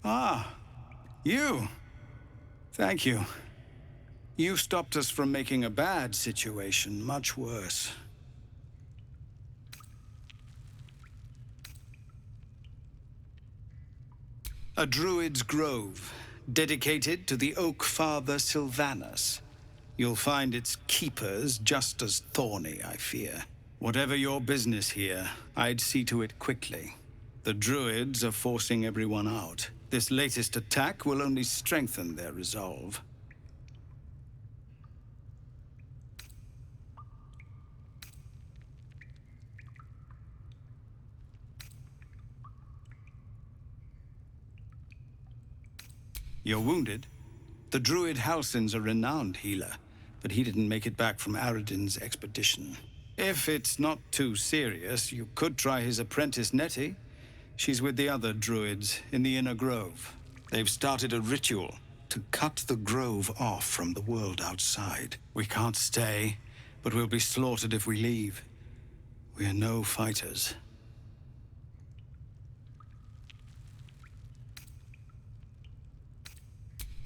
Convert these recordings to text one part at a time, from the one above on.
Ah, you. Thank you. You stopped us from making a bad situation much worse. A Druid's grove, dedicated to the Oak Father Sylvanus. You'll find its keepers just as thorny, I fear. Whatever your business here, I'd see to it quickly. The Druids are forcing everyone out. This latest attack will only strengthen their resolve. You're wounded? The Druid Halsin's a renowned healer, but he didn't make it back from Aradin's expedition. If it's not too serious, you could try his apprentice Nettie. She's with the other Druids in the Inner Grove. They've started a ritual to cut the grove off from the world outside. We can't stay, but we'll be slaughtered if we leave. We're no fighters.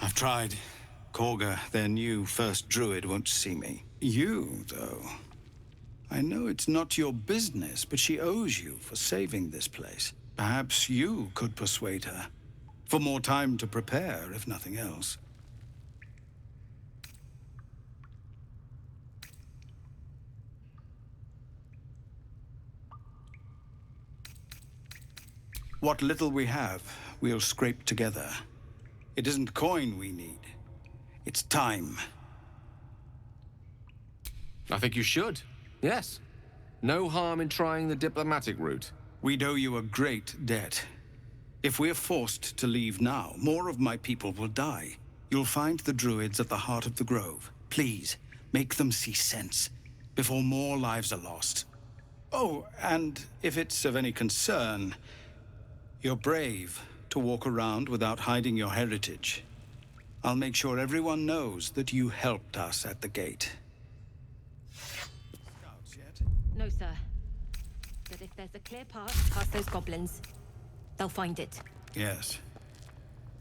I've tried. Korga, their new first druid, won't see me. You, though. I know it's not your business, but she owes you for saving this place. Perhaps you could persuade her. For more time to prepare, if nothing else. What little we have, we'll scrape together. It isn't coin we need. It's time. I think you should. Yes. No harm in trying the diplomatic route. We'd owe you a great debt. If we're forced to leave now, more of my people will die. You'll find the Druids at the heart of the grove. Please, make them see sense, before more lives are lost. Oh, and if it's of any concern, you're brave to walk around without hiding your heritage. I'll make sure everyone knows that you helped us at the gate. Scouts yet? No, sir. But if there's a clear path past those goblins, they'll find it. Yes,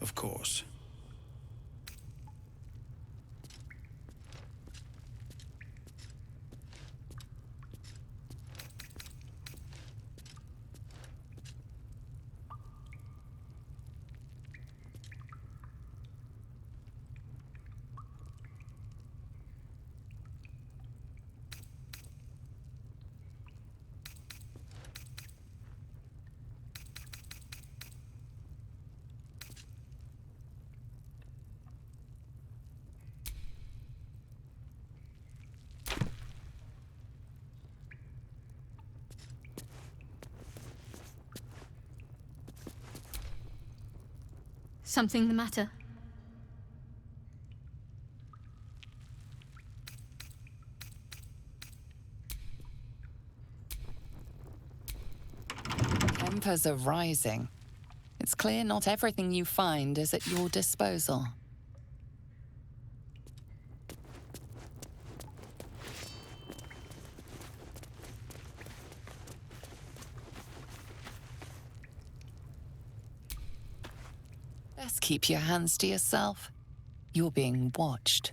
of course. Something the matter? Tempers are rising. It's clear not everything you find is at your disposal. Best keep your hands to yourself. You're being watched.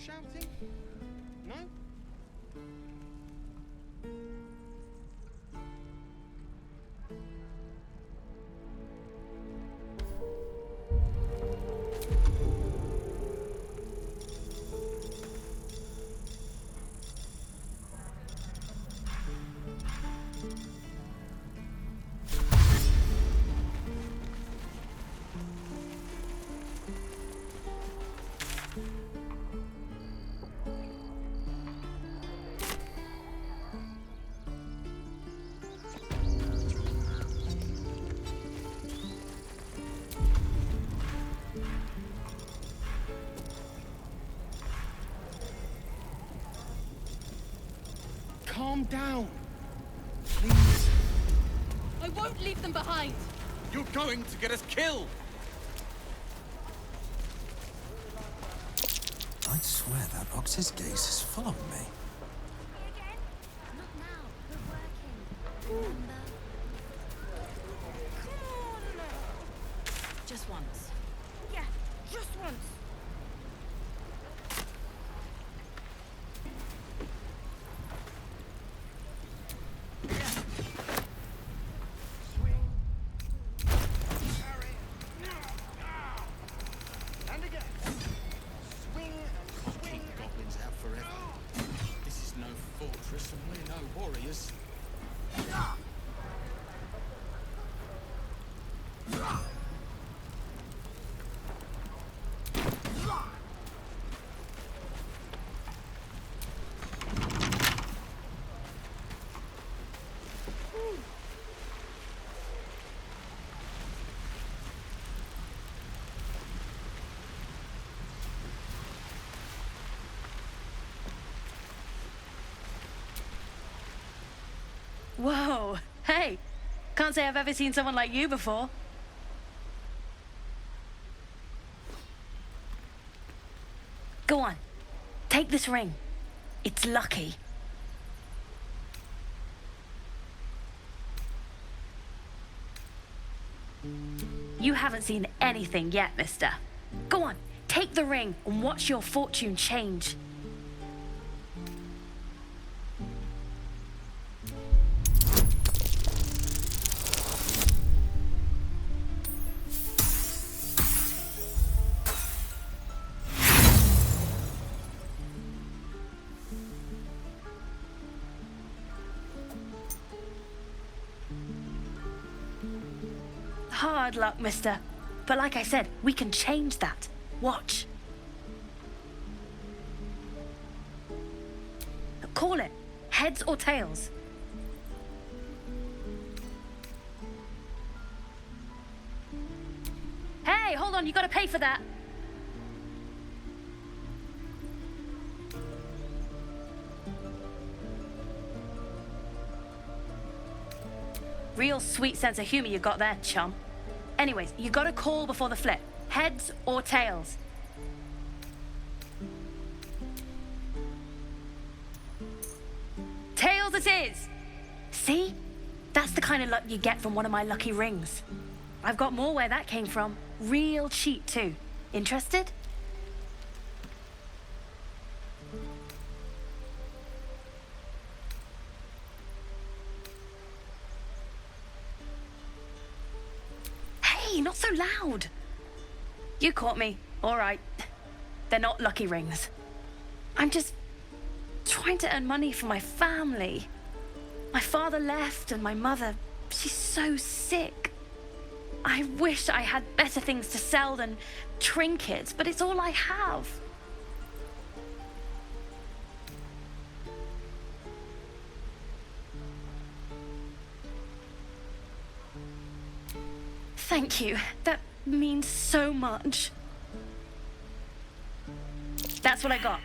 Shouting? No? Calm down. Please. I won't leave them behind. You're going to get us killed. I'd swear that Ox's gaze is following me. Again? Not now. We're working. Remember? Come on. Just once. Yeah, just once. Whoa, hey, can't say I've ever seen someone like you before. Go on, take this ring. It's lucky. You haven't seen anything yet, mister. Go on, take the ring and watch your fortune change. Hard luck, mister. But like I said, we can change that. Watch. Call it. Heads or tails. Hey, hold on, you gotta pay for that. Real sweet sense of humor you got there, chum. Anyways, you got a call before the flip. Heads or tails? Tails it is! See? That's the kind of luck you get from one of my lucky rings. I've got more where that came from. Real cheap, too. Interested? Hey, not so loud. You caught me. All right. They're not lucky rings. I'm just trying to earn money for my family. My father left and my mother, she's so sick. I wish I had better things to sell than trinkets, but it's all I have. Thank you. That means so much. That's what I got.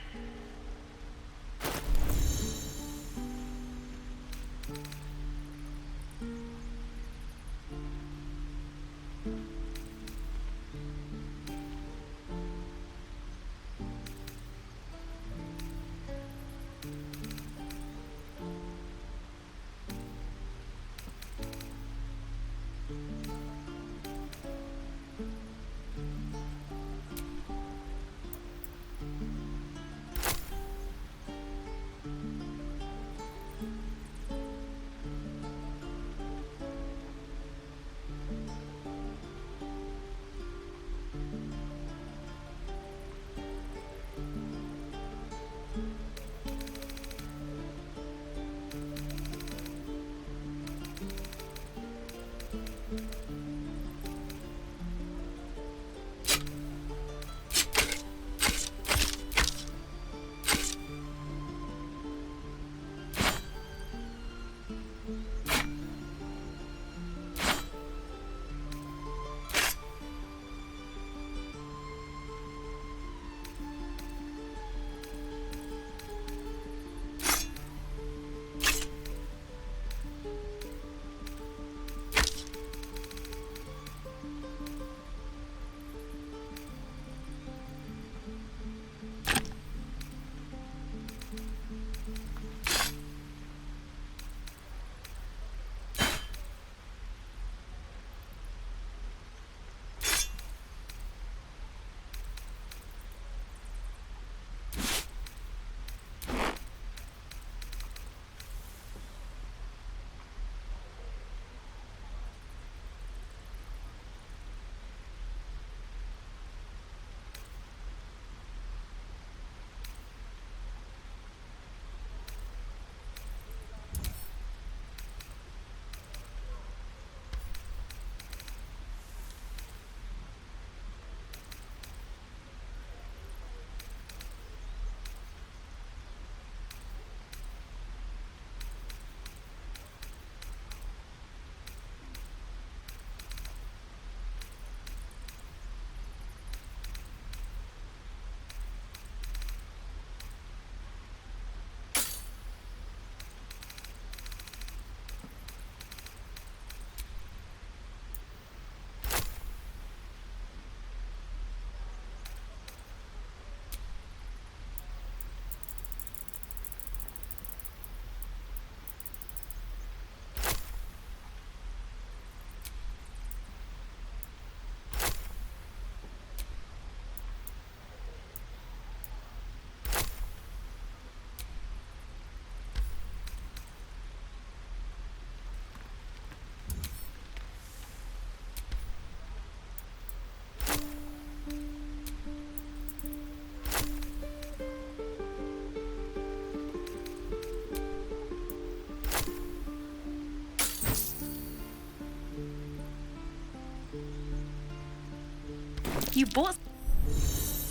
You bought...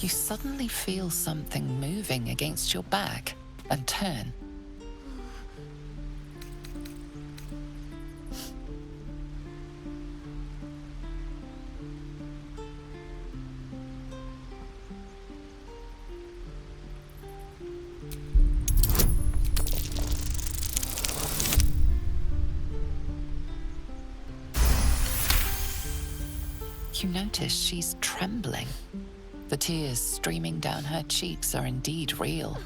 You suddenly feel something moving against your back and turn. You notice she's trembling. The tears streaming down her cheeks are indeed real.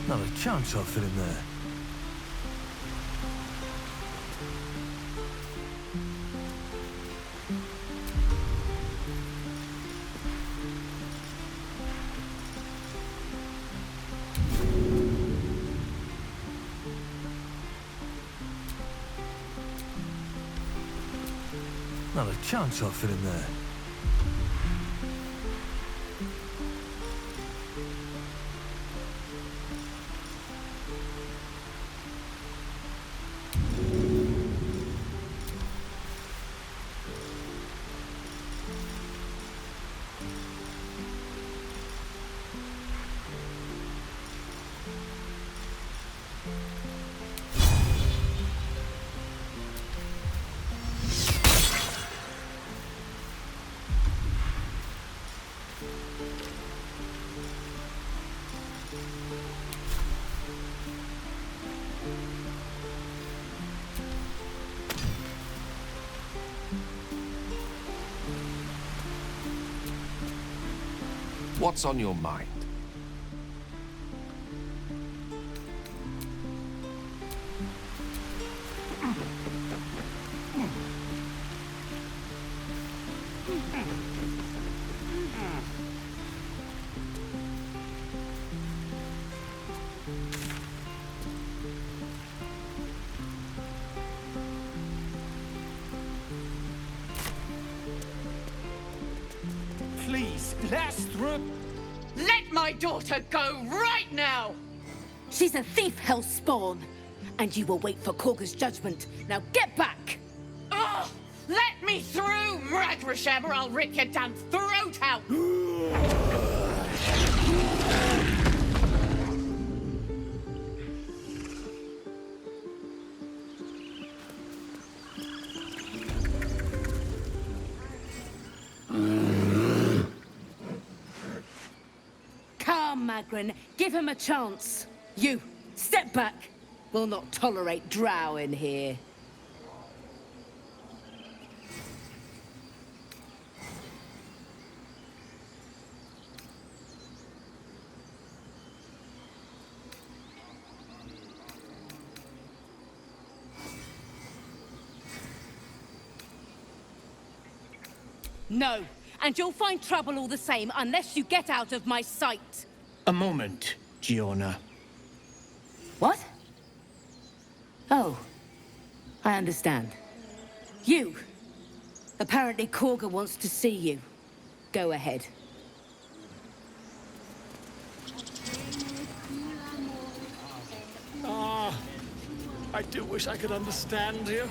Not a chance I'll fit in there. Not a chance I'll fit in there. What's on your mind? Please, last through. Let my daughter go right now! She's a thief, hellspawn, and you will wait for Korga's judgment. Now get back! Oh, let me through, Mragrasham, or I'll rip your damn throat out! Come, Magrin, give him a chance. You, step back. We'll not tolerate drow in here. No, and you'll find trouble all the same unless you get out of my sight. A moment, Giona. What? Oh, I understand. You. Apparently Korga wants to see you. Go ahead. Ah, I do wish I could understand you.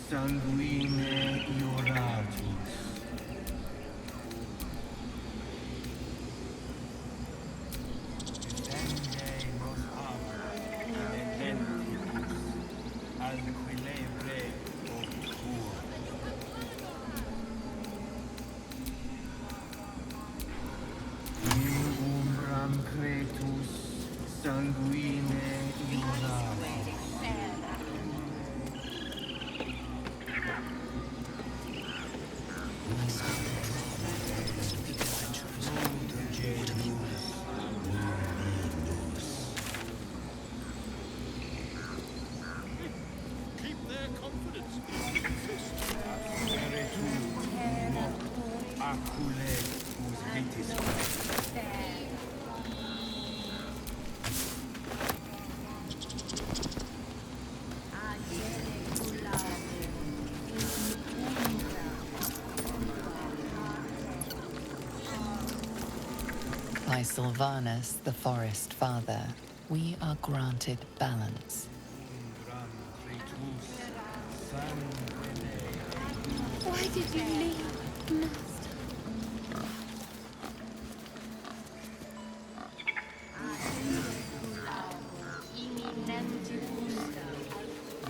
Sanguine ioratus. Sanguine ioratus. Sylvanus, the Forest Father, we are granted balance. Why did you leave, Master?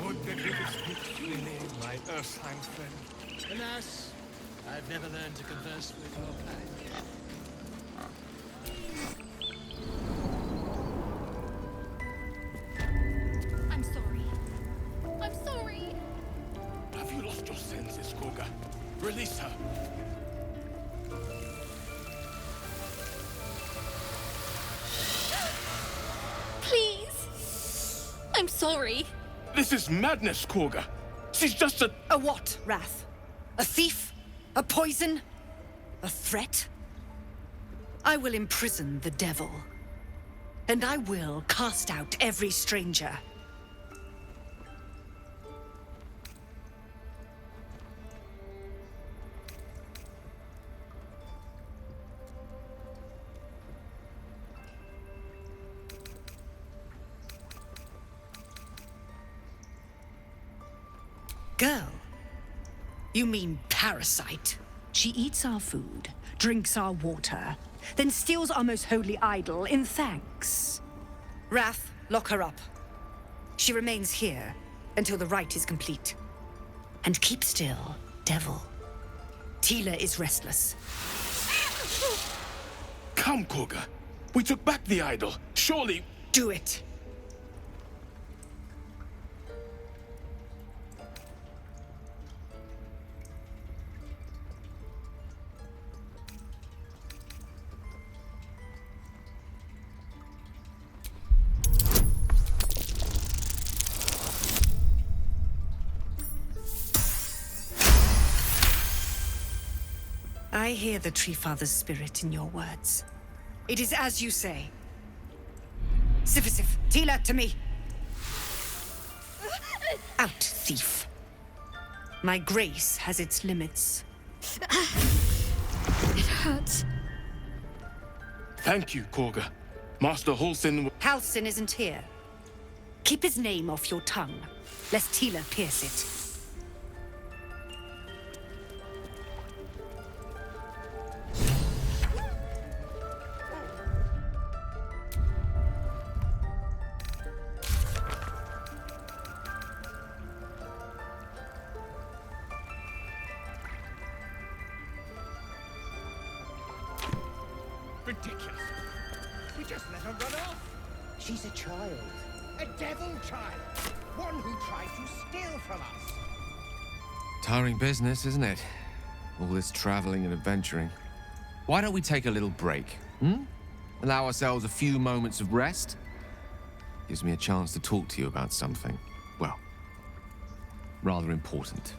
Would that we could speak freely, my Earthheim friend. Alas, I've never learned to converse with your kind. I'm sorry. I'm sorry. Have you lost your senses, Koga? Release her. Please. I'm sorry. This is madness, Koga. She's just a... A what, Wrath? A thief? A poison? A threat? I will imprison the devil. And I will cast out every stranger. Girl? You mean parasite? She eats our food, drinks our water, then steals our most holy idol in thanks. Wrath, lock her up. She remains here until the rite is complete. And keep still, devil. Tila is restless. Come, Koga. We took back the idol. Surely... Do it. I hear the Tree Father's spirit in your words. It is as you say. Sifisif, Tila, to me! Out, thief. My grace has its limits. It hurts. Thank you, Koga. Master Halsin... Halsin isn't here. Keep his name off your tongue, lest Tila pierce it. Ridiculous. We just let her run off. She's a child. A devil child. One who tried to steal from us. Tiring business, isn't it? All this traveling and adventuring. Why don't we take a little break, Allow ourselves a few moments of rest? Gives me a chance to talk to you about something, well, rather important.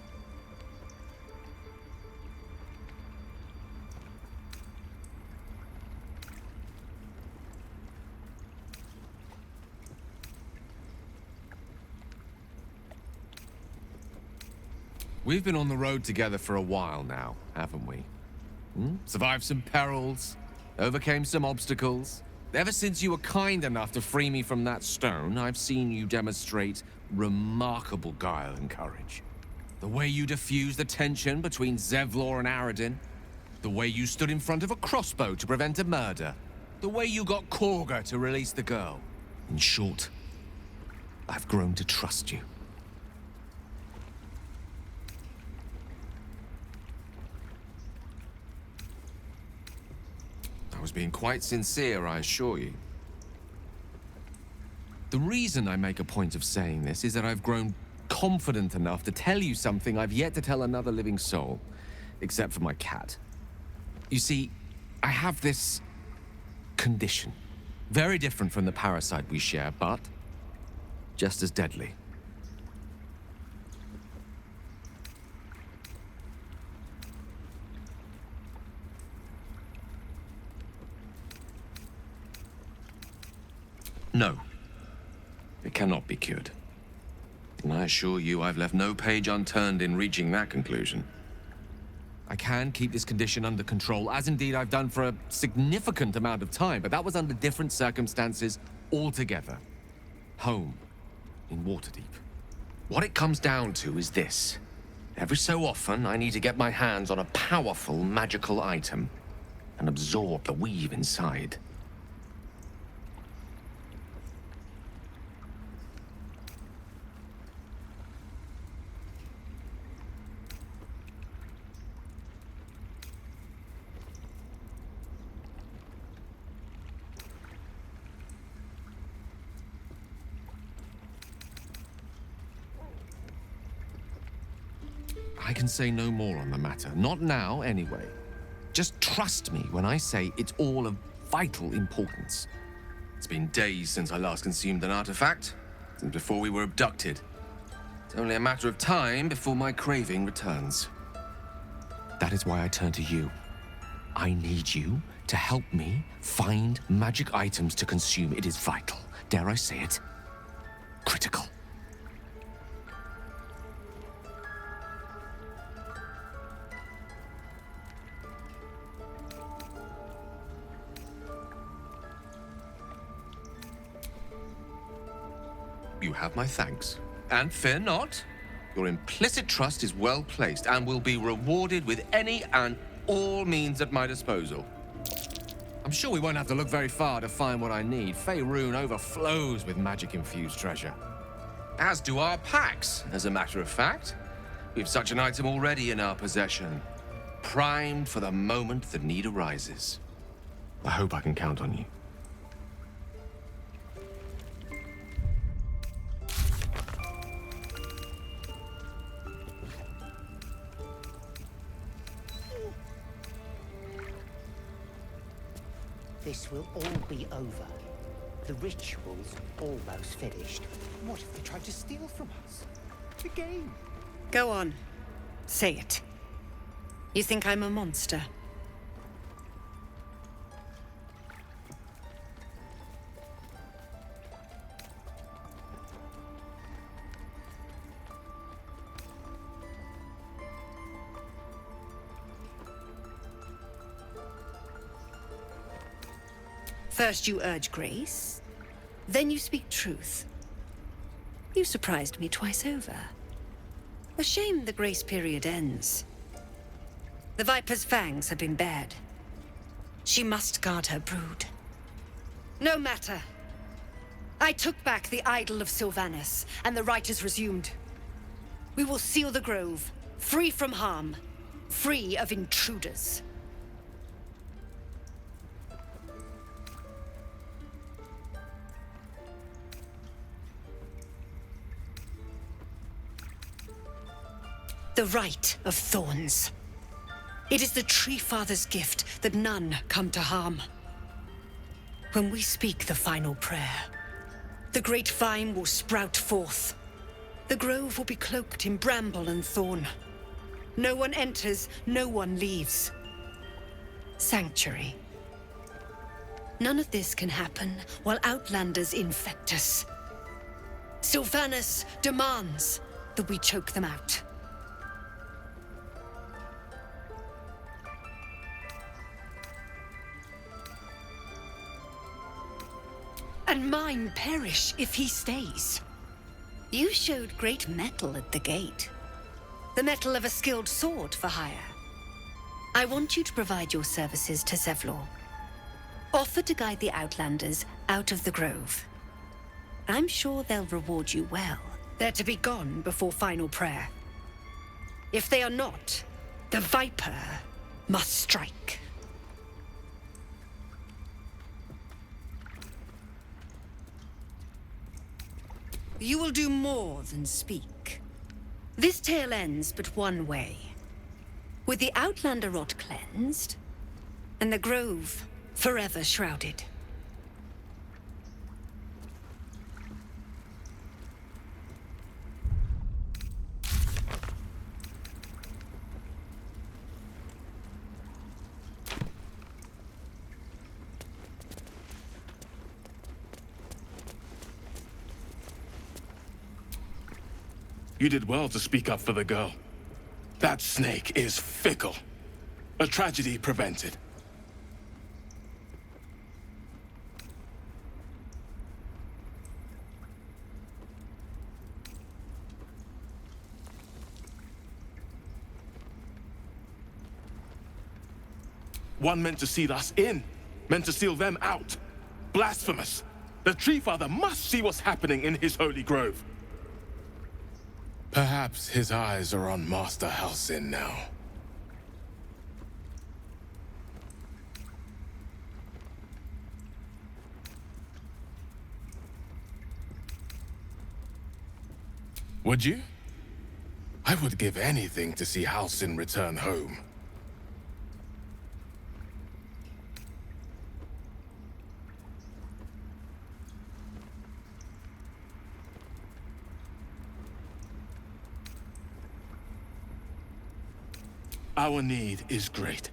We've been on the road together for a while now, haven't we? Survived some perils, overcame some obstacles. Ever since you were kind enough to free me from that stone, I've seen you demonstrate remarkable guile and courage. The way you diffused the tension between Zevlor and Aradin. The way you stood in front of a crossbow to prevent a murder. The way you got Korga to release the girl. In short, I've grown to trust you. I was being quite sincere, I assure you. The reason I make a point of saying this is that I've grown confident enough to tell you something I've yet to tell another living soul, except for my cat. You see, I have this condition. Very different from the parasite we share, but just as deadly. No. It cannot be cured. And I assure you I've left no page unturned in reaching that conclusion. I can keep this condition under control, as indeed I've done for a significant amount of time, but that was under different circumstances altogether. Home, in Waterdeep. What it comes down to is this. Every so often, I need to get my hands on a powerful magical item and absorb the weave inside. I can say no more on the matter. Not now, anyway. Just trust me when I say it's all of vital importance. It's been days since I last consumed an artifact, since before we were abducted. It's only a matter of time before my craving returns. That is why I turn to you. I need you to help me find magic items to consume. It is vital. Dare I say it? Critical. You have my thanks. And fear not. Your implicit trust is well placed and will be rewarded with any and all means at my disposal. I'm sure we won't have to look very far to find what I need. Faerun overflows with magic-infused treasure. As do our packs, as a matter of fact. We've such an item already in our possession. Primed for the moment the need arises. I hope I can count on you. This will all be over. The ritual's almost finished. What if they tried to steal from us? The game. Go on. Say it. You think I'm a monster? First you urge grace, then you speak truth. You surprised me twice over. A shame the grace period ends. The Viper's fangs have been bared. She must guard her brood. No matter. I took back the idol of Sylvanas, and the rite is resumed. We will seal the grove, free from harm, free of intruders. The Rite of Thorns. It is the Tree Father's gift that none come to harm. When we speak the final prayer, the great vine will sprout forth. The grove will be cloaked in bramble and thorn. No one enters, no one leaves. Sanctuary. None of this can happen while Outlanders infect us. Sylvanas demands that we choke them out. And mine perish if he stays. You showed great mettle at the gate. The mettle of a skilled sword for hire. I want you to provide your services to Zevlor. Offer to guide the Outlanders out of the grove. I'm sure they'll reward you well. They're to be gone before final prayer. If they are not, the Viper must strike. You will do more than speak. This tale ends but one way. With the Outlander rot cleansed, and the grove forever shrouded. You did well to speak up for the girl. That snake is fickle. A tragedy prevented. One meant to seal us in, meant to seal them out. Blasphemous. The Tree Father must see what's happening in his holy grove. Perhaps his eyes are on Master Halsin now. Would you? I would give anything to see Halsin return home. Our need is great.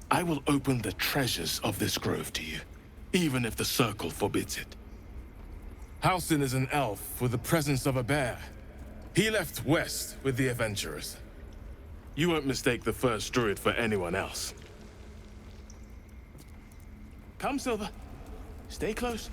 I will open the treasures of this grove to you, even if the Circle forbids it. Halsin is an elf with the presence of a bear. He left west with the adventurers. You won't mistake the first druid for anyone else. Come, Silver. Stay close.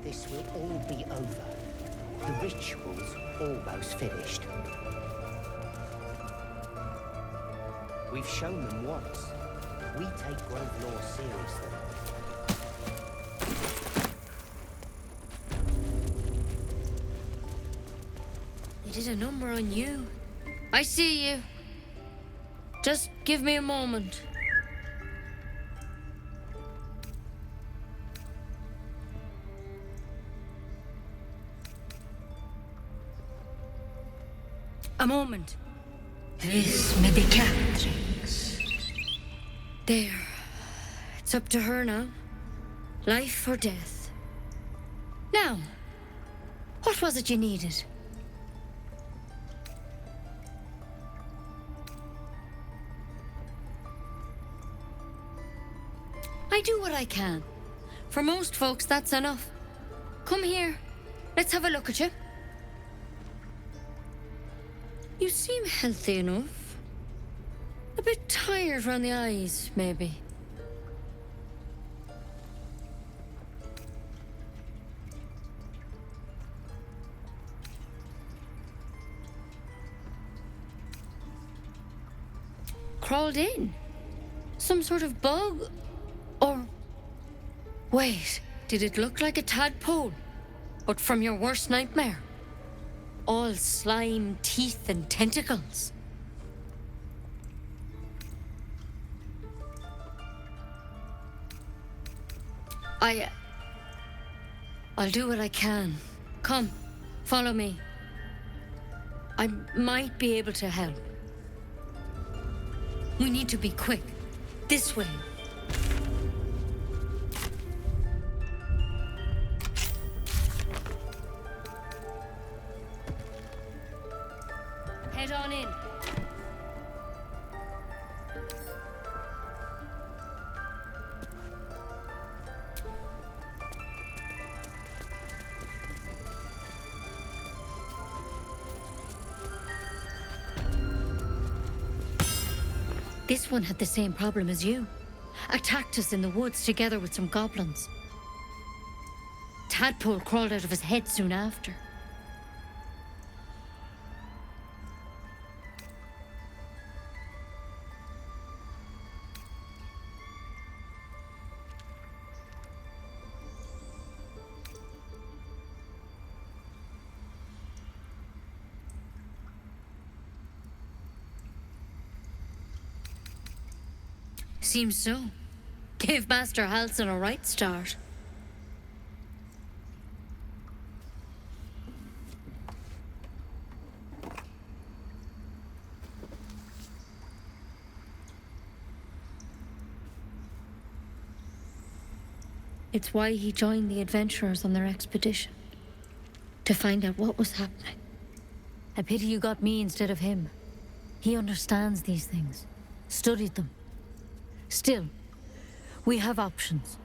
This will all be over. The ritual's almost finished. We've shown them once. We take Grove law seriously. They did a number on you. I see you. Just give me a moment. A moment. This may be Catherine's. There. It's up to her now. Life or death. Now, what was it you needed? I do what I can. For most folks, that's enough. Come here. Let's have a look at you. You seem healthy enough. A bit tired around the eyes, maybe. Crawled in? Some sort of bug? Or... Wait, did it look like a tadpole? But from your worst nightmare? All slime, teeth, and tentacles. I'll do what I can. Come, follow me. I might be able to help. We need to be quick. This way. Head on in. This one had the same problem as you. Attacked us in the woods together with some goblins. Tadpole crawled out of his head soon after. Seems so. Gave Master Halsin a right start. It's why he joined the adventurers on their expedition. To find out what was happening. A pity you got me instead of him. He understands these things. Studied them. Still, we have options.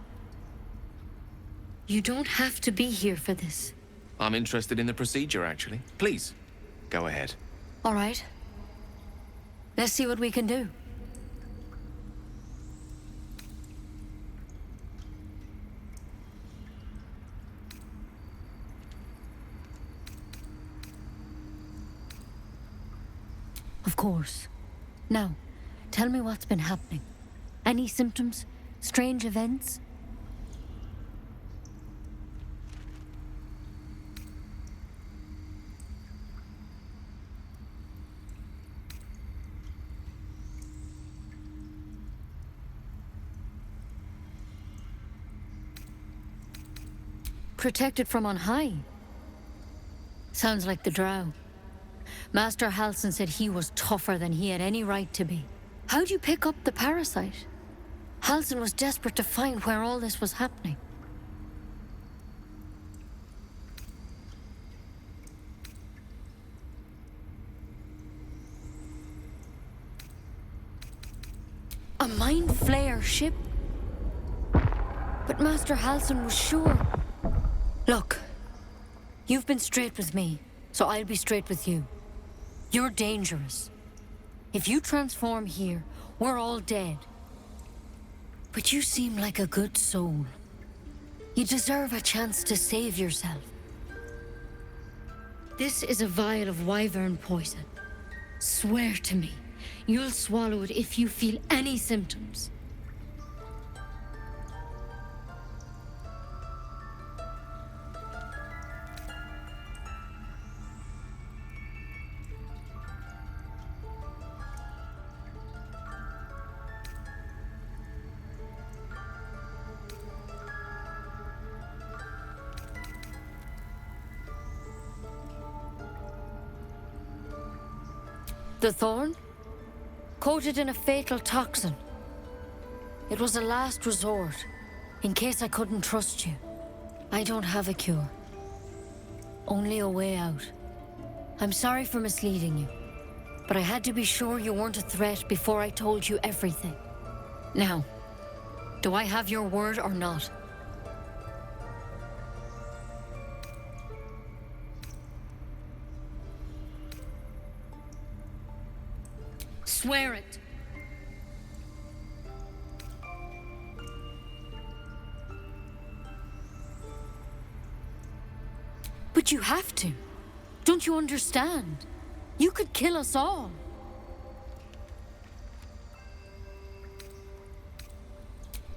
You don't have to be here for this. I'm interested in the procedure, actually. Please, go ahead. All right. Let's see what we can do. Of course. Now, tell me what's been happening. Any symptoms? Strange events? Protected from on high? Sounds like the Drow. Master Halsin said he was tougher than he had any right to be. How'd you pick up the parasite? Halsin was desperate to find where all this was happening. A Mind Flayer ship? But Master Halsin was sure. Look, you've been straight with me, so I'll be straight with you. You're dangerous. If you transform here, we're all dead. But you seem like a good soul. You deserve a chance to save yourself. This is a vial of wyvern poison. Swear to me, you'll swallow it if you feel any symptoms. The thorn? Coated in a fatal toxin. It was a last resort, in case I couldn't trust you. I don't have a cure. Only a way out. I'm sorry for misleading you, but I had to be sure you weren't a threat before I told you everything. Now, do I have your word or not? Swear it. But you have to. Don't you understand? You could kill us all.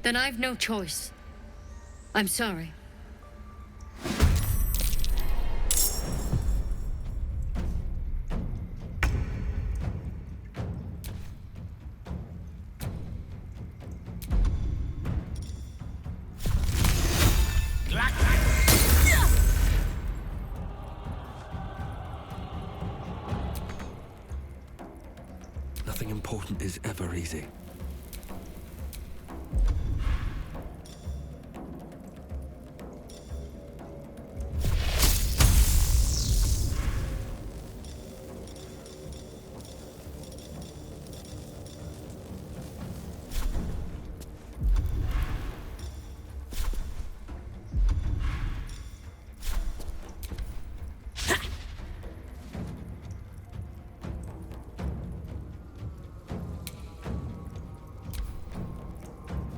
Then I've no choice. I'm sorry. Nothing important is ever easy.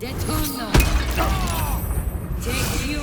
Deturno! Take you!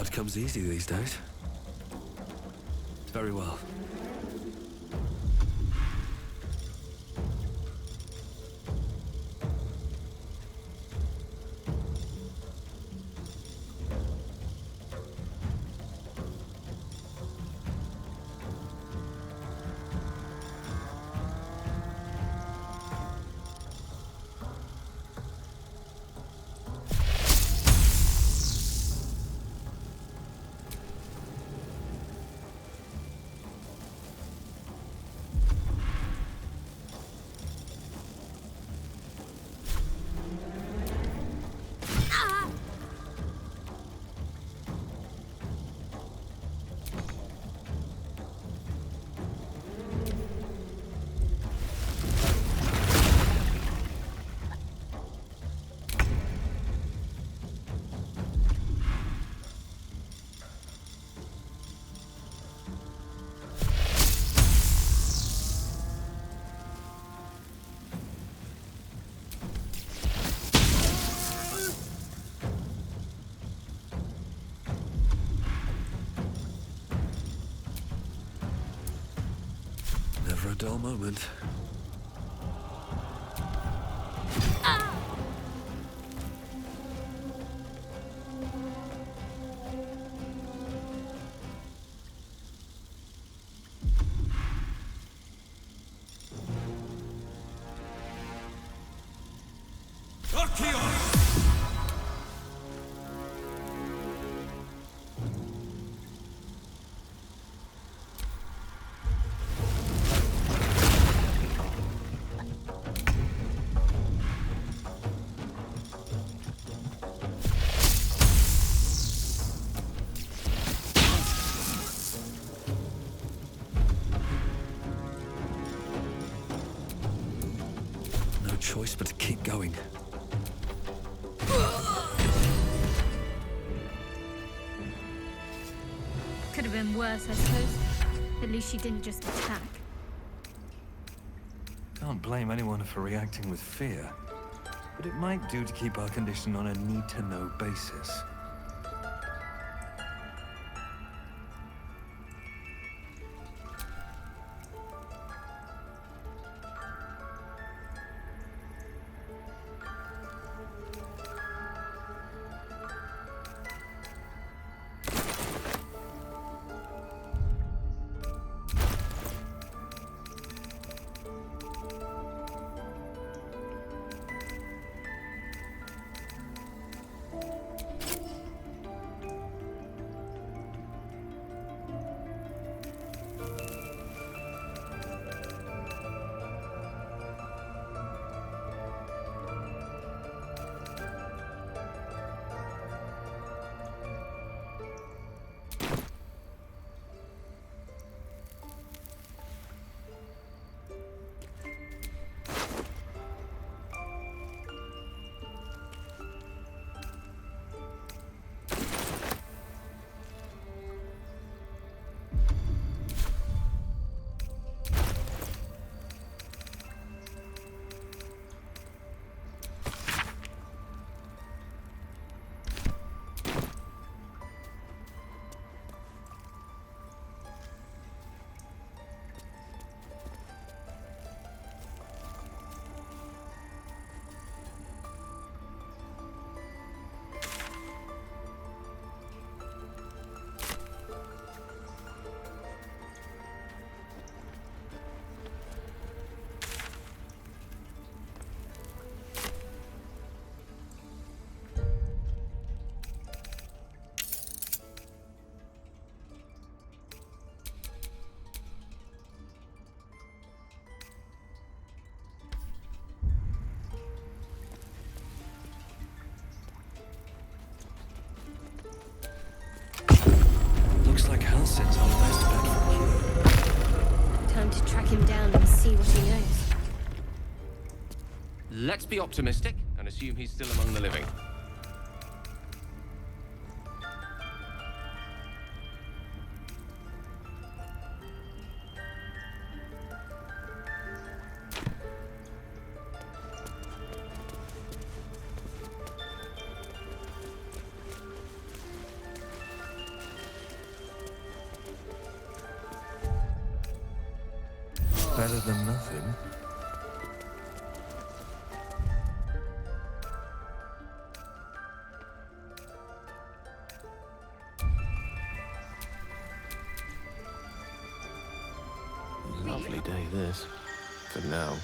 Blood comes easy these days. Very well. Never a dull moment. Choice but to keep going. Could have been worse, I suppose. At least she didn't just attack. Can't blame anyone for reacting with fear, but it might do to keep our condition on a need-to-know basis. Looks like Halsin's our best bet for a cure. Time to track him down and see what he knows. Let's be optimistic and assume he's still among the living. better than nothing. Lovely day, this. For now.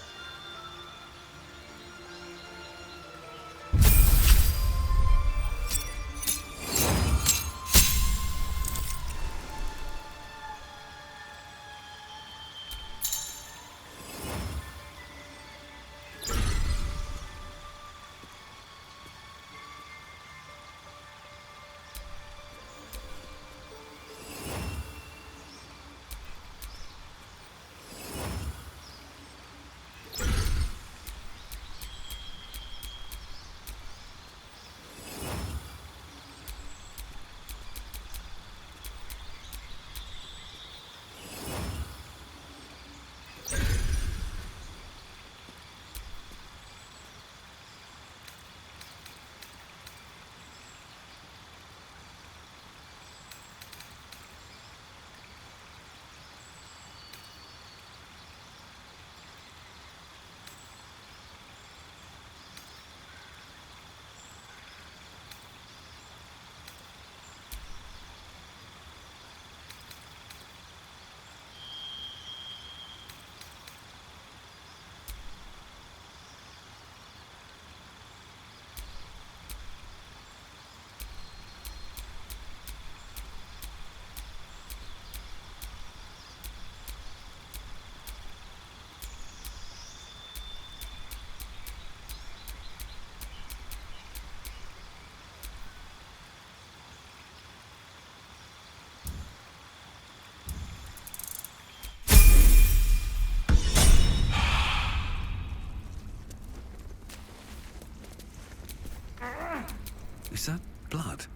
Is that blood?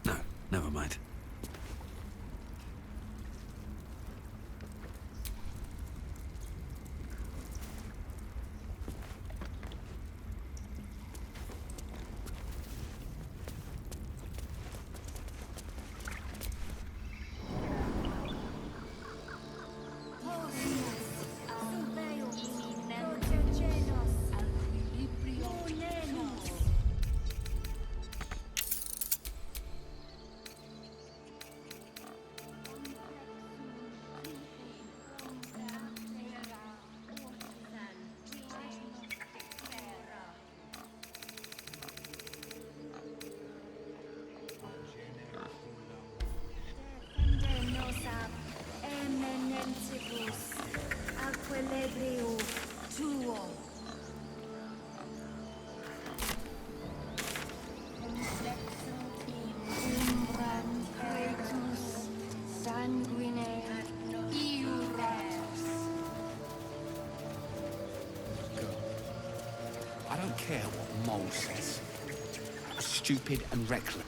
No, never mind. I don't care what Mole says. Stupid and reckless.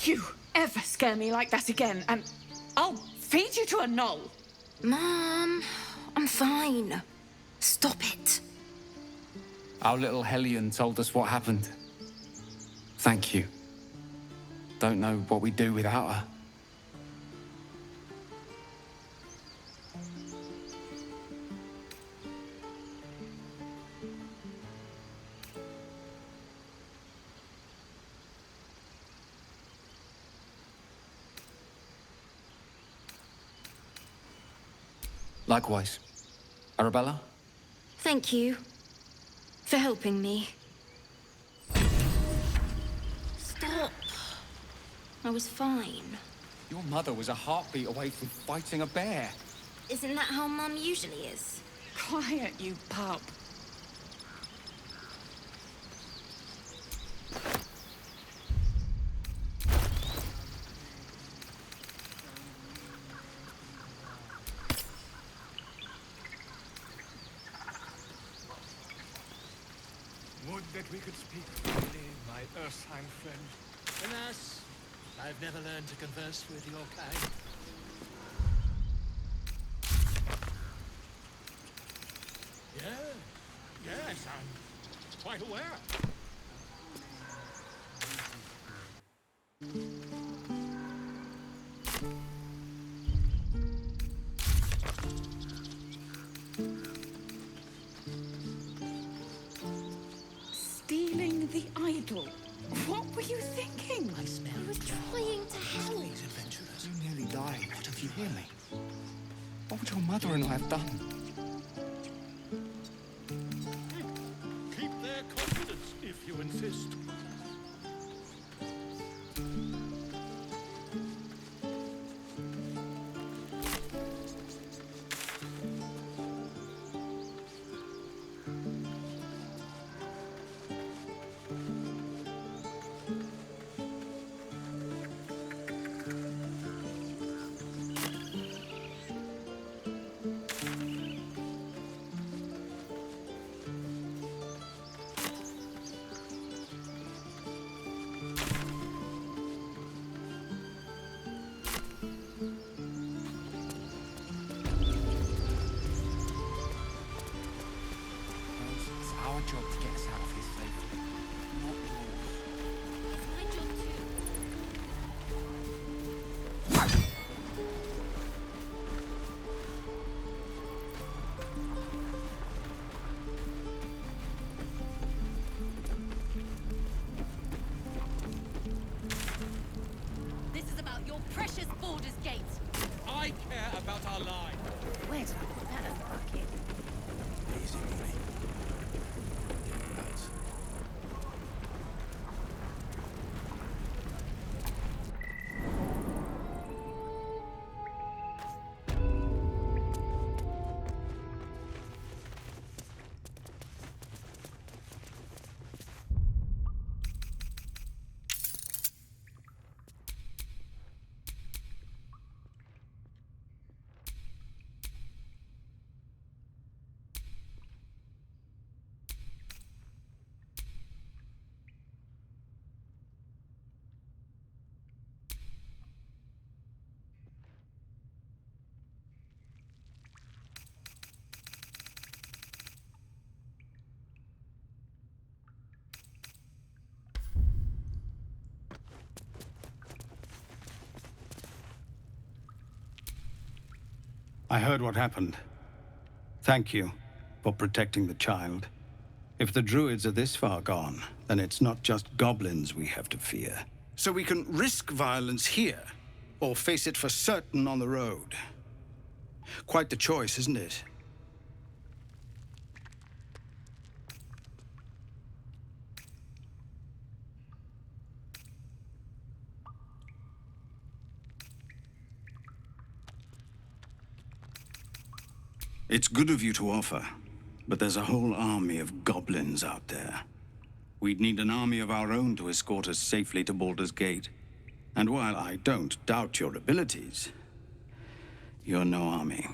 You ever scare me like that again, and I'll feed you to a knoll. Mom, I'm fine. Stop it. Our little Hellion told us what happened. Thank you. Don't know what we'd do without her. Likewise. Arabella? Thank you for helping me. Stop. I was fine. Your mother was a heartbeat away from fighting a bear. Isn't that how Mum usually is? Quiet, you pup. Would that we could speak freely, my Earthheim friend. Alas, I've never learned to converse with your kind. Yes, I'm quite aware. What were you thinking? I smell. I was trying to help. These adventurers. You nearly died. What did you hear me? What would your mother and I have done? Keep their confidence if you insist. It's our job to get us out of here safely, not yours. My job too. This is about your precious Baldur's Gate. I care about our line. Where's that bucket? Easy money. Get nuts. I heard what happened. Thank you for protecting the child. If the Druids are this far gone, then it's not just goblins we have to fear. So we can risk violence here, or face it for certain on the road. Quite the choice, isn't it? It's good of you to offer, but there's a whole army of goblins out there. We'd need an army of our own to escort us safely to Baldur's Gate. And while I don't doubt your abilities, you're no army.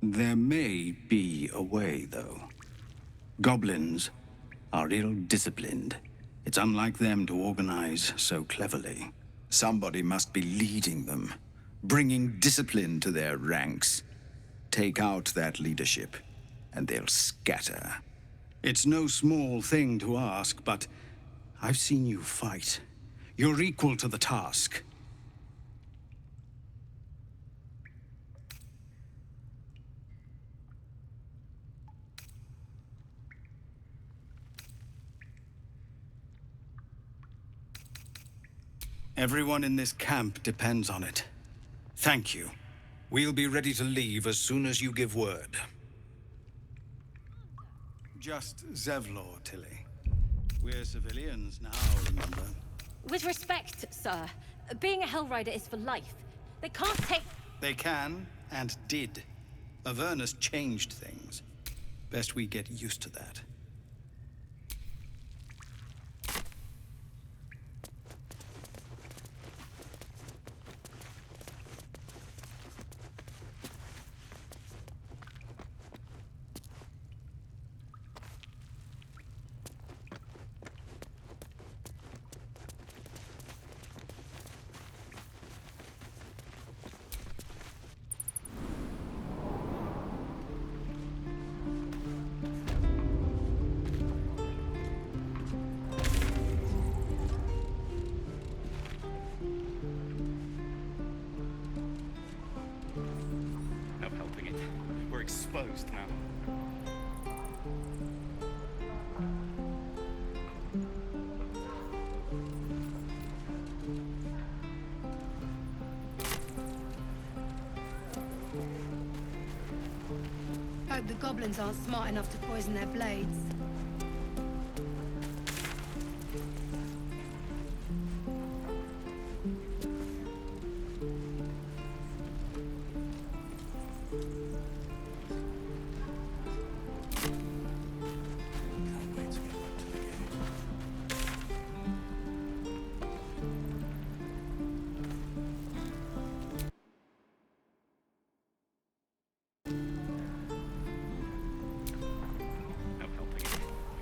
There may be a way, though. Goblins are ill-disciplined. It's unlike them to organize so cleverly. Somebody must be leading them, bringing discipline to their ranks. Take out that leadership, and they'll scatter. It's no small thing to ask, but I've seen you fight. You're equal to the task. Everyone in this camp depends on it. Thank you. We'll be ready to leave as soon as you give word. Just Zevlor, Tilly. We're civilians now, remember? With respect, sir, being a Hellrider is for life. They can't take... They can, and did. Avernus changed things. Best we get used to that. Exposed now. hope the goblins aren't smart enough to poison their blades.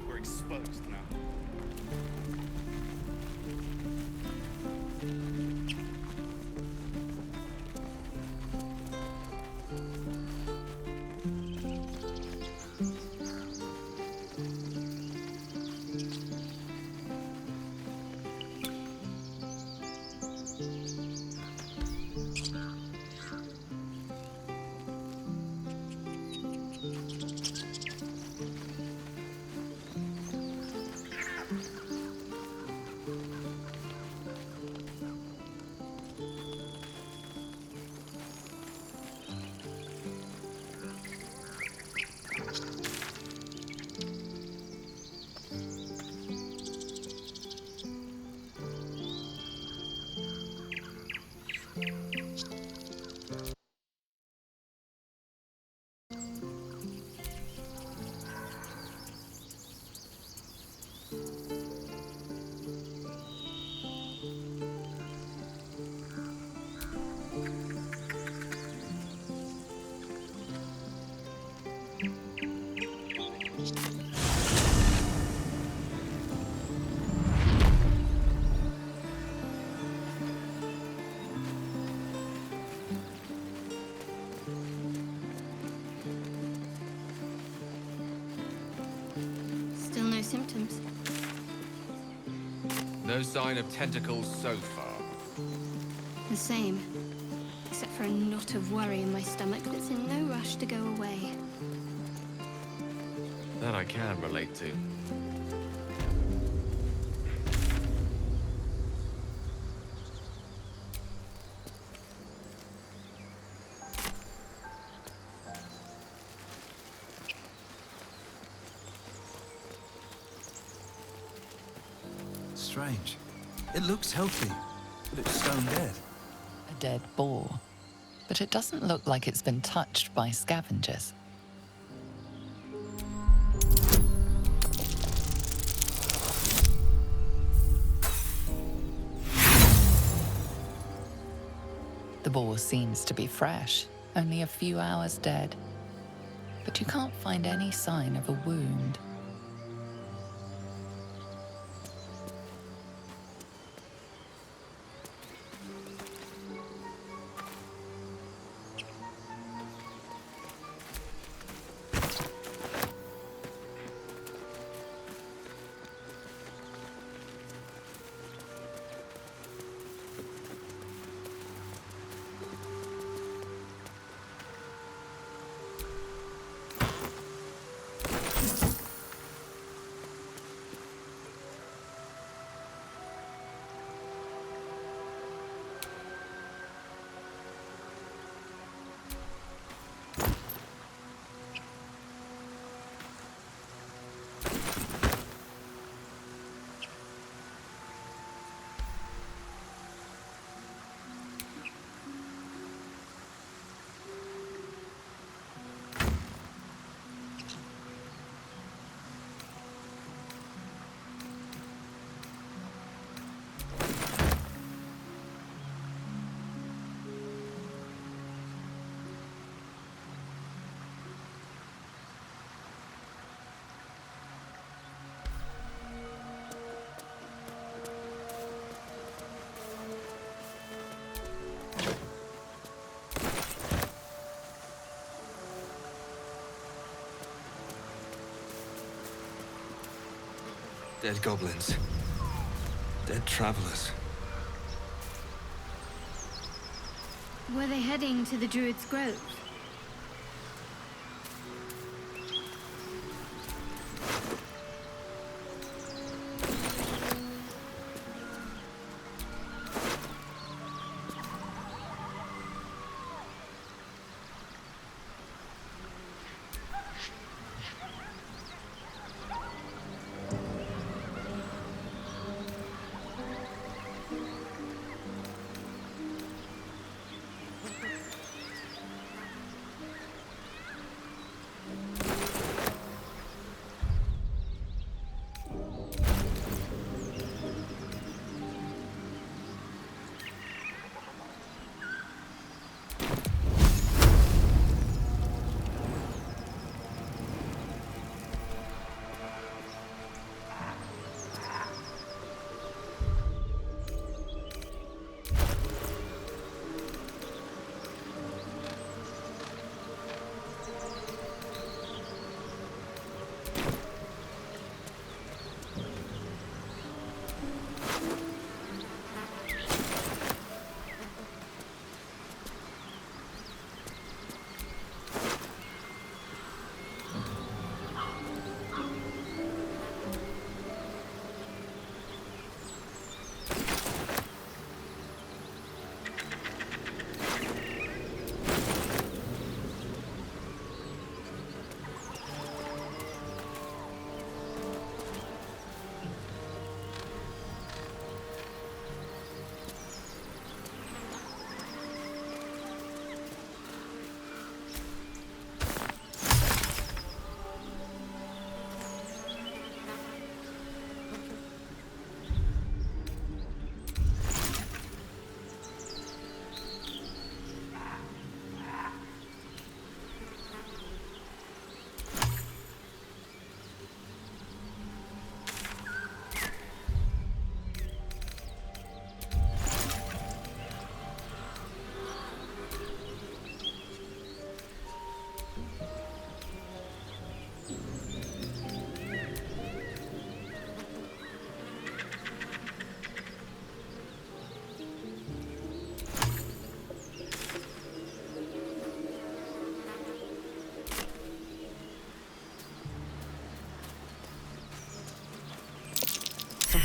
We're exposed now. Still no symptoms. No sign of tentacles so far. The same. Except for a knot of worry in my stomach that's in no rush to go away. That I can relate to. Strange. It looks healthy, but it's stone dead. A dead boar. But it doesn't look like it's been touched by scavengers. The boar seems to be fresh, only a few hours dead. But you can't find any sign of a wound. Dead goblins. Dead travelers. Were they heading to the Druids' grove?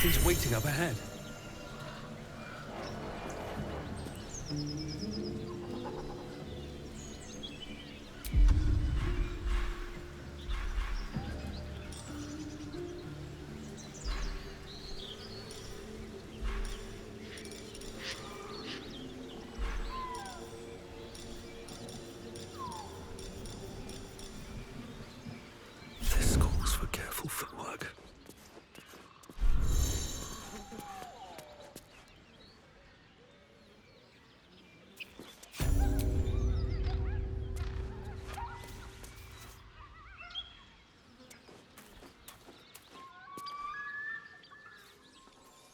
Something's waiting up ahead. This calls for careful footwork.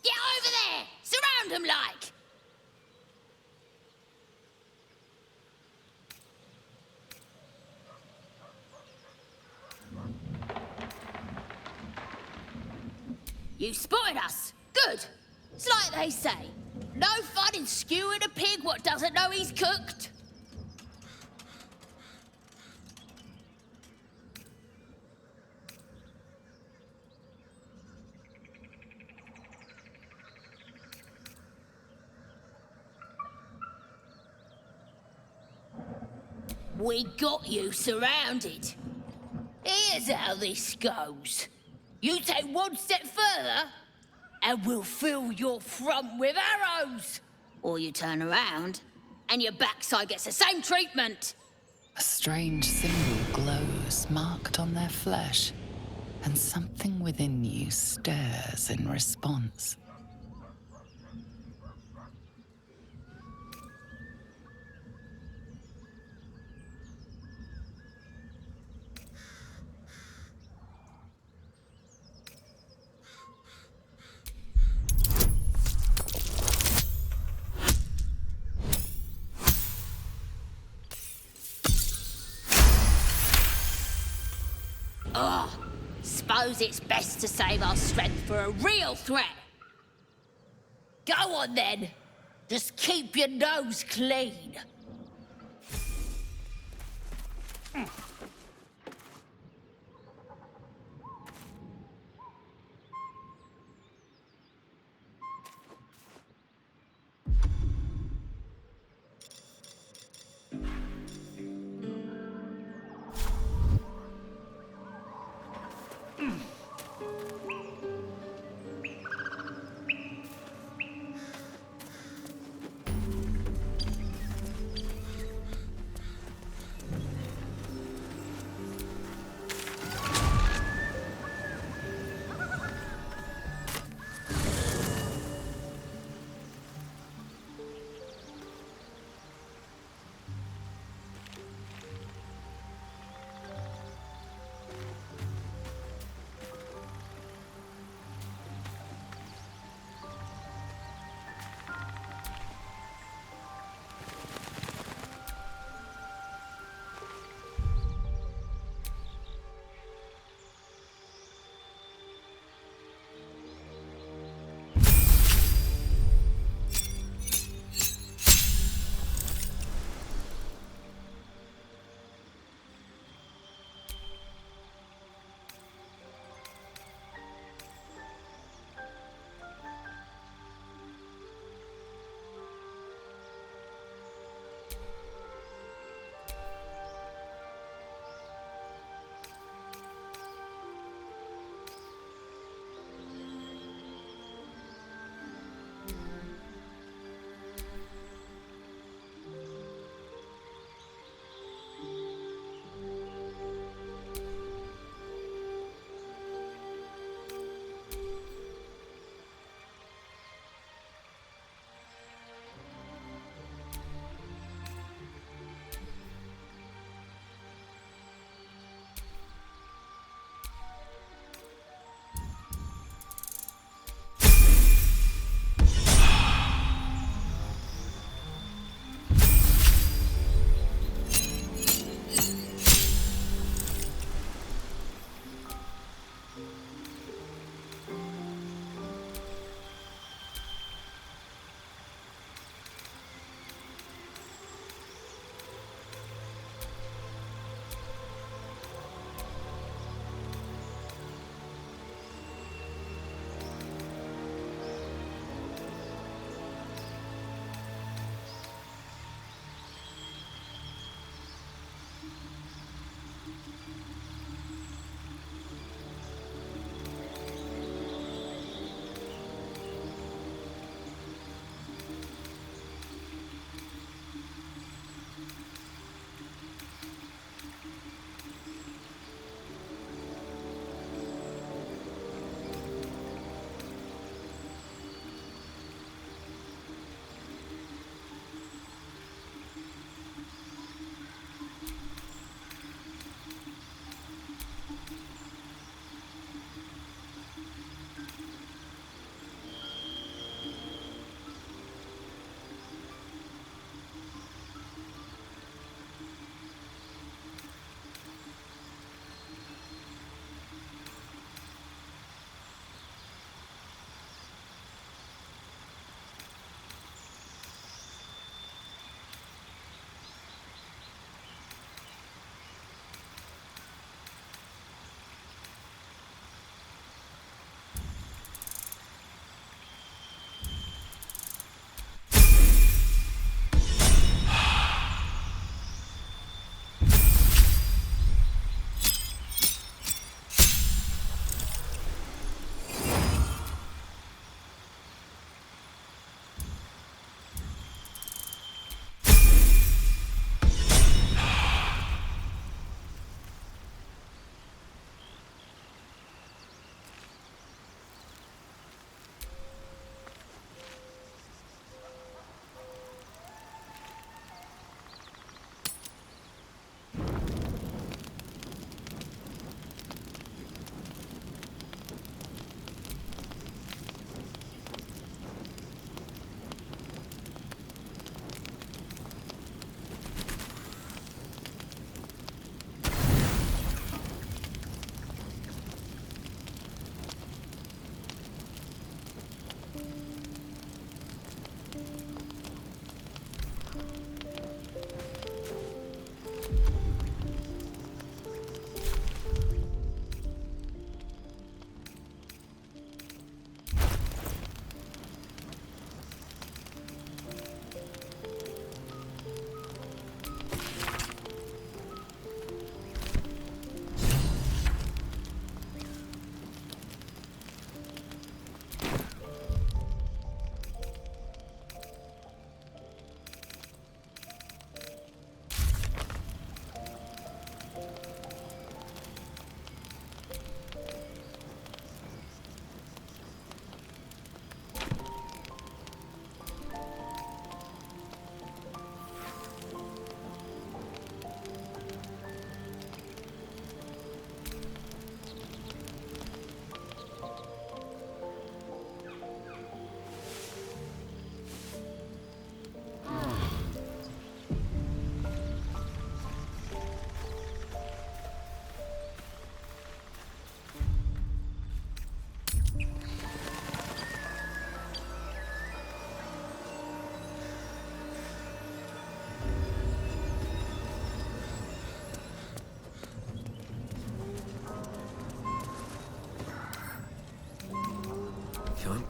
Get over there! Surround him like! You spotted us. Good. It's like they say. No fun in skewing a pig what doesn't know he's cooked. We got you surrounded. Here's how this goes. You take one step further, and we'll fill your front with arrows. Or you turn around, and your backside gets the same treatment. A strange symbol glows, marked on their flesh, and something within you stirs in response. Suppose it's best to save our strength for a real threat. Go on then. Just keep your nose clean.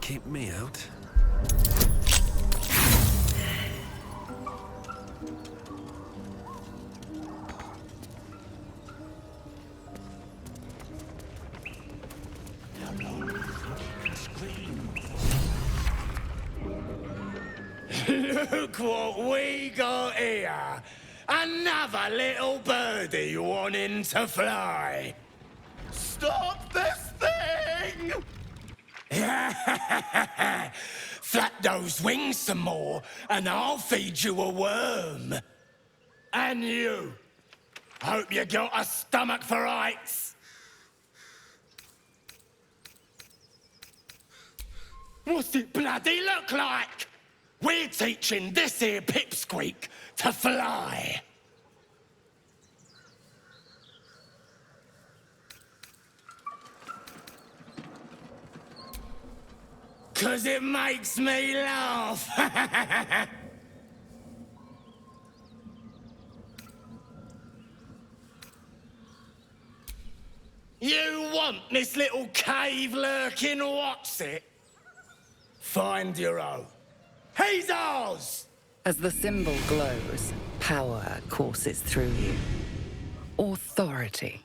keep me out. Look what we got here! Another little birdie wanting to fly! Stop this thing! Flap those wings some more, and I'll feed you a worm. And you! Hope you got a stomach for heights! What's it bloody look like? We're teaching this here pipsqueak to fly. Cause it makes me laugh. You want this little cave lurking what's it? Find your own. He's ours! As the symbol glows, power courses through you. Authority.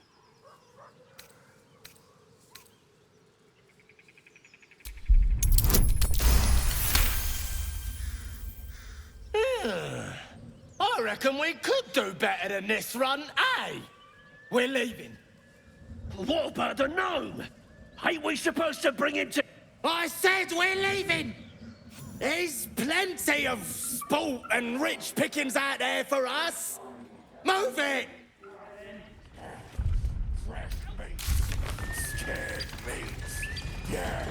I reckon we could do better than this run, eh? We're leaving. What about the gnome? Ain't we supposed to bring him to... I said we're leaving! There's plenty of sport and rich pickings out there for us. Move it! Fresh meat. Scared meat. Yeah.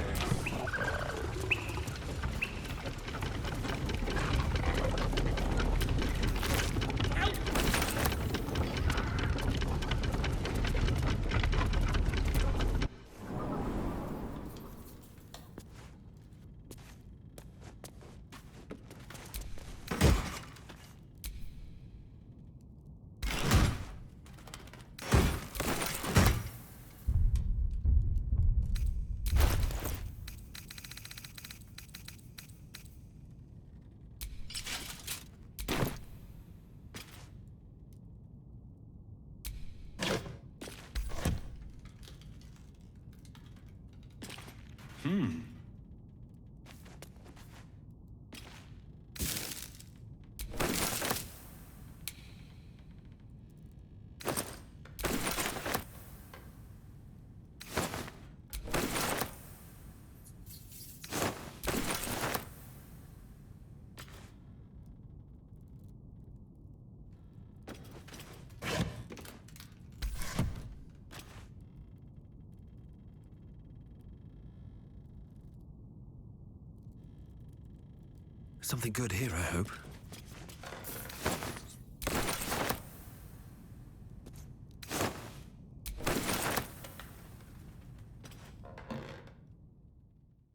Something good here, I hope.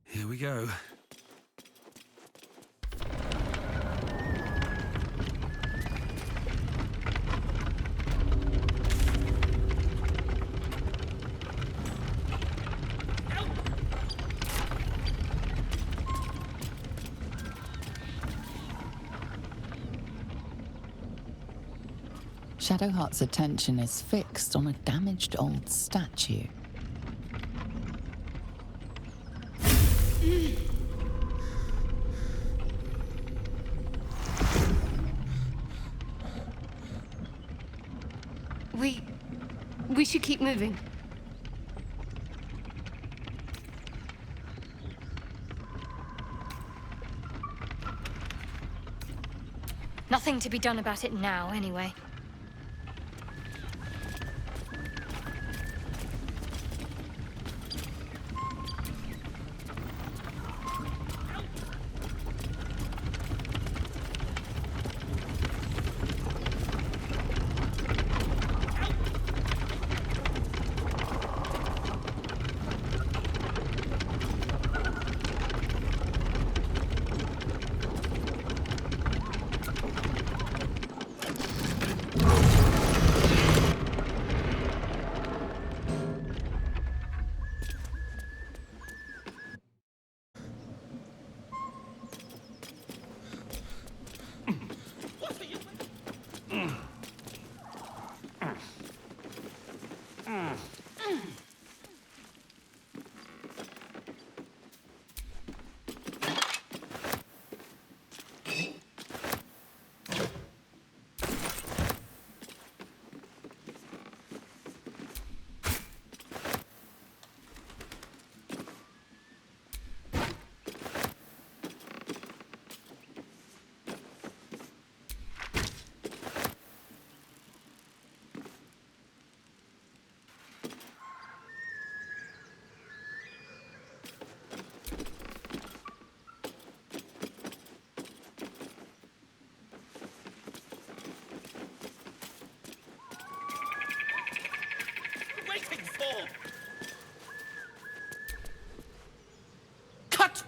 Here we go. Shadowheart's attention is fixed on a damaged old statue. We should keep moving. Nothing to be done about it now, anyway.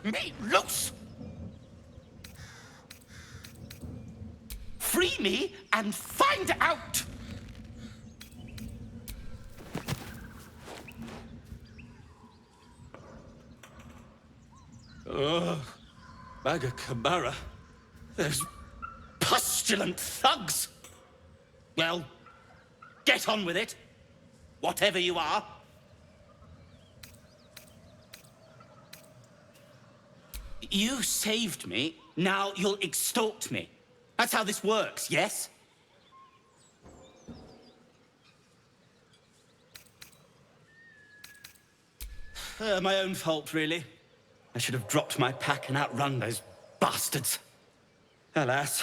me loose! Free me and find out! Ugh. Maga Kamara. Those pustulant thugs! Well, get on with it. Whatever you are. You saved me, now you'll extort me. That's how this works, yes? My own fault, really. I should have dropped my pack and outrun those bastards. Alas.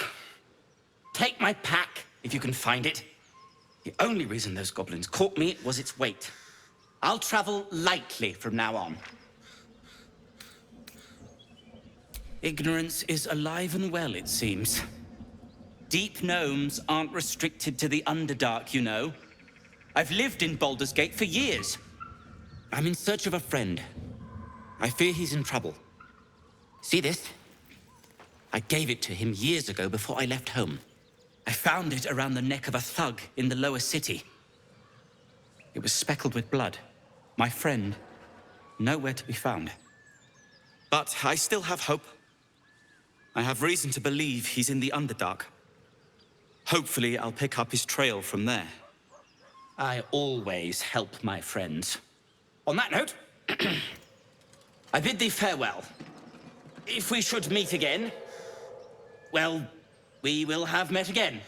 Take my pack, if you can find it. The only reason those goblins caught me was its weight. I'll travel lightly from now on. Ignorance is alive and well, it seems. Deep gnomes aren't restricted to the Underdark, you know. I've lived in Baldur's Gate for years. I'm in search of a friend. I fear he's in trouble. See this? I gave it to him years ago before I left home. I found it around the neck of a thug in the lower city. It was speckled with blood. My friend, nowhere to be found. But I still have hope. I have reason to believe he's in the Underdark. Hopefully, I'll pick up his trail from there. I always help my friends. On that note, I bid thee farewell. If we should meet again, well, we will have met again.